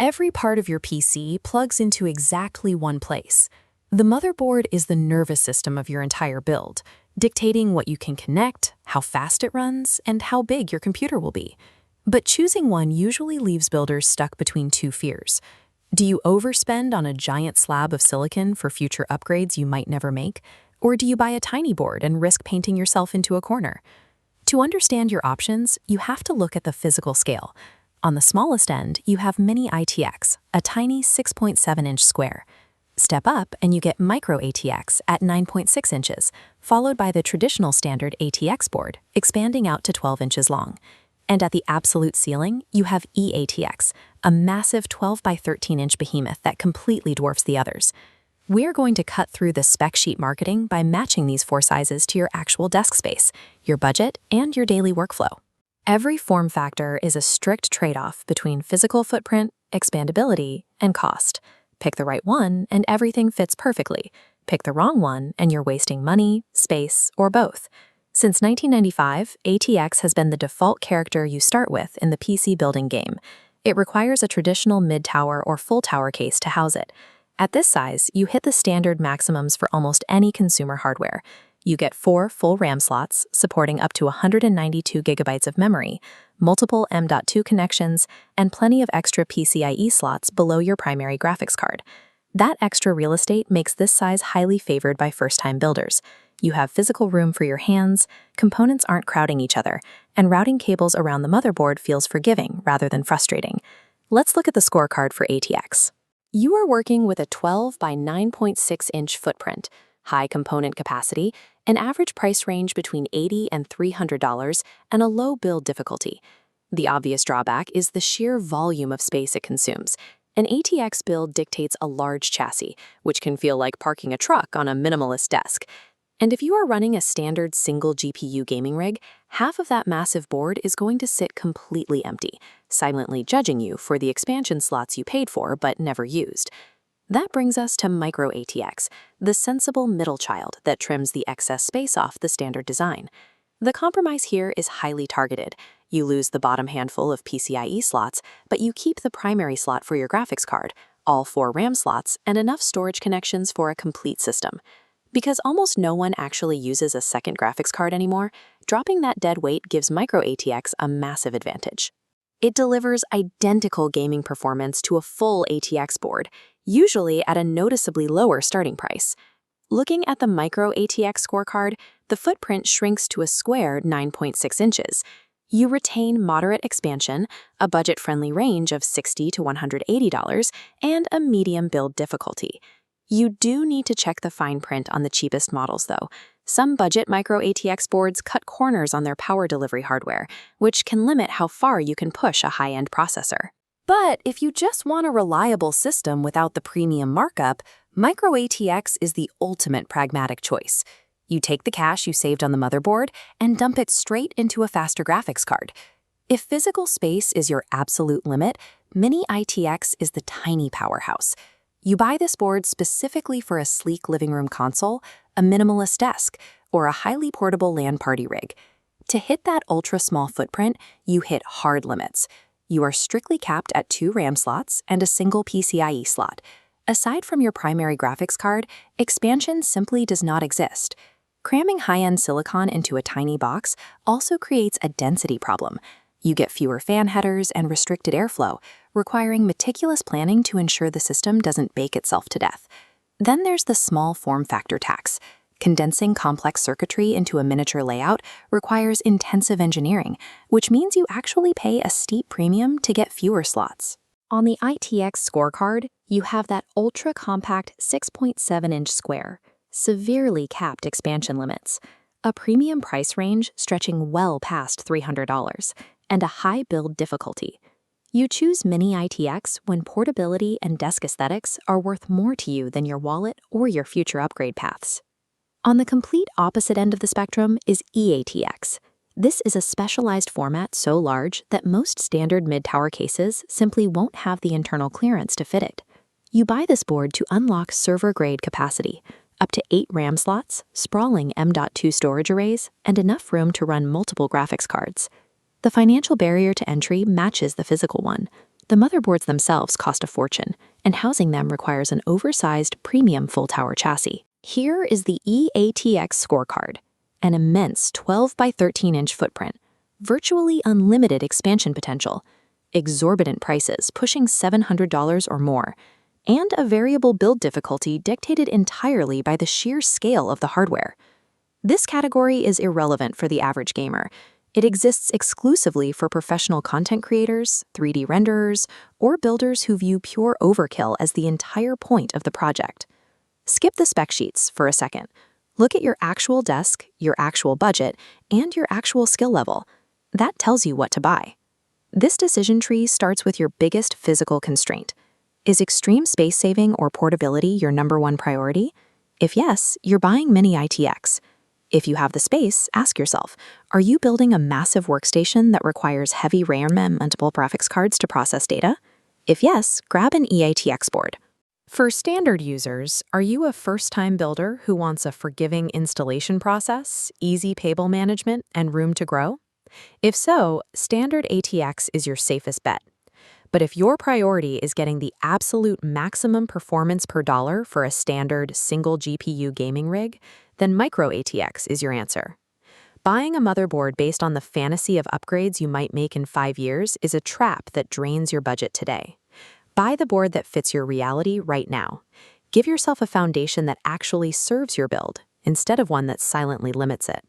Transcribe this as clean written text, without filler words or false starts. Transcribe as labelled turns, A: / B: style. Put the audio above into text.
A: Every part of your PC plugs into exactly one place. The motherboard is the nervous system of your entire build, dictating what you can connect, how fast it runs, and how big your computer will be. But choosing one usually leaves builders stuck between two fears. Do you overspend on a giant slab of silicon for future upgrades you might never make? Or do you buy a tiny board and risk painting yourself into a corner? To understand your options, you have to look at the physical scale. On the smallest end, you have Mini-ITX, a tiny 6.7-inch square. Step up and you get MicroATX at 9.6 inches, followed by the traditional standard ATX board, expanding out to 12 inches long. And at the absolute ceiling, you have EATX, a massive 12 by 13-inch behemoth that completely dwarfs the others. We're going to cut through the spec sheet marketing by matching these four sizes to your actual desk space, your budget, and your daily workflow. Every form factor is a strict trade-off between physical footprint, expandability, and cost. Pick the right one and everything fits perfectly. Pick the wrong one and you're wasting money, space, or both. Since 1995, ATX has been the default character you start with in the PC building game. It requires a traditional mid-tower or full-tower case to house it. At this size, you hit the standard maximums for almost any consumer hardware. You get 4 full RAM slots, supporting up to 192 gigabytes of memory, multiple M.2 connections, and plenty of extra PCIe slots below your primary graphics card. That extra real estate makes this size highly favored by first-time builders. You have physical room for your hands, components aren't crowding each other, and routing cables around the motherboard feels forgiving rather than frustrating. Let's look at the scorecard for ATX. You are working with a 12 by 9.6-inch footprint, high component capacity, an average price range between $80 and $300, and a low build difficulty. The obvious drawback is the sheer volume of space it consumes. An ATX build dictates a large chassis, which can feel like parking a truck on a minimalist desk. And if you are running a standard single GPU gaming rig, half of that massive board is going to sit completely empty, silently judging you for the expansion slots you paid for but never used. That brings us to MicroATX, the sensible middle child that trims the excess space off the standard design. The compromise here is highly targeted. You lose the bottom handful of PCIe slots, but you keep the primary slot for your graphics card, all 4 RAM slots, and enough storage connections for a complete system. Because almost no one actually uses a second graphics card anymore, dropping that dead weight gives MicroATX a massive advantage. It delivers identical gaming performance to a full ATX board, usually at a noticeably lower starting price. Looking at the MicroATX scorecard, the footprint shrinks to a square 9.6 inches. You retain moderate expansion, a budget-friendly range of $60 to $180, and a medium build difficulty. You do need to check the fine print on the cheapest models, though. Some budget MicroATX boards cut corners on their power delivery hardware, which can limit how far you can push a high-end processor. But if you just want a reliable system without the premium markup, MicroATX is the ultimate pragmatic choice. You take the cash you saved on the motherboard and dump it straight into a faster graphics card. If physical space is your absolute limit, Mini-ITX is the tiny powerhouse. You buy this board specifically for a sleek living room console, a minimalist desk, or a highly portable LAN party rig. To hit that ultra-small footprint, you hit hard limits. You are strictly capped at 2 RAM slots and a single PCIe slot. Aside from your primary graphics card, expansion simply does not exist. Cramming high-end silicon into a tiny box also creates a density problem. You get fewer fan headers and restricted airflow, requiring meticulous planning to ensure the system doesn't bake itself to death. Then there's the small form factor tax. Condensing complex circuitry into a miniature layout requires intensive engineering, which means you actually pay a steep premium to get fewer slots. On the ITX scorecard, you have that ultra-compact 6.7-inch square, severely capped expansion limits, a premium price range stretching well past $300, and a high build difficulty. You choose Mini-ITX when portability and desk aesthetics are worth more to you than your wallet or your future upgrade paths. On the complete opposite end of the spectrum is EATX. This is a specialized format so large that most standard mid-tower cases simply won't have the internal clearance to fit it. You buy this board to unlock server-grade capacity, up to 8 RAM slots, sprawling M.2 storage arrays, and enough room to run multiple graphics cards. The financial barrier to entry matches the physical one. The The motherboards themselves cost a fortune, and housing them requires an oversized premium full-tower chassis. Here is the EATX scorecard, an immense 12 by 13-inch footprint, virtually unlimited expansion potential, exorbitant prices pushing $700 or more, and a variable build difficulty dictated entirely by the sheer scale of the hardware. This category is irrelevant for the average gamer. It exists exclusively for professional content creators, 3D renderers, or builders who view pure overkill as the entire point of the project. Skip the spec sheets for a second. Look at your actual desk, your actual budget, and your actual skill level. That tells you what to buy. This decision tree starts with your biggest physical constraint. Is extreme space saving or portability your #1 priority? If yes, you're buying Mini-ITX. If you have the space, ask yourself, are you building a massive workstation that requires heavy RAM and multiple graphics cards to process data? If yes, grab an EATX board. For standard users, are you a first-time builder who wants a forgiving installation process, easy payable management, and room to grow? If so, standard ATX is your safest bet. But if your priority is getting the absolute maximum performance per dollar for a standard single GPU gaming rig, then MicroATX is your answer. Buying a motherboard based on the fantasy of upgrades you might make in 5 years is a trap that drains your budget today. Buy the board that fits your reality right now. Give yourself a foundation that actually serves your build, instead of one that silently limits it.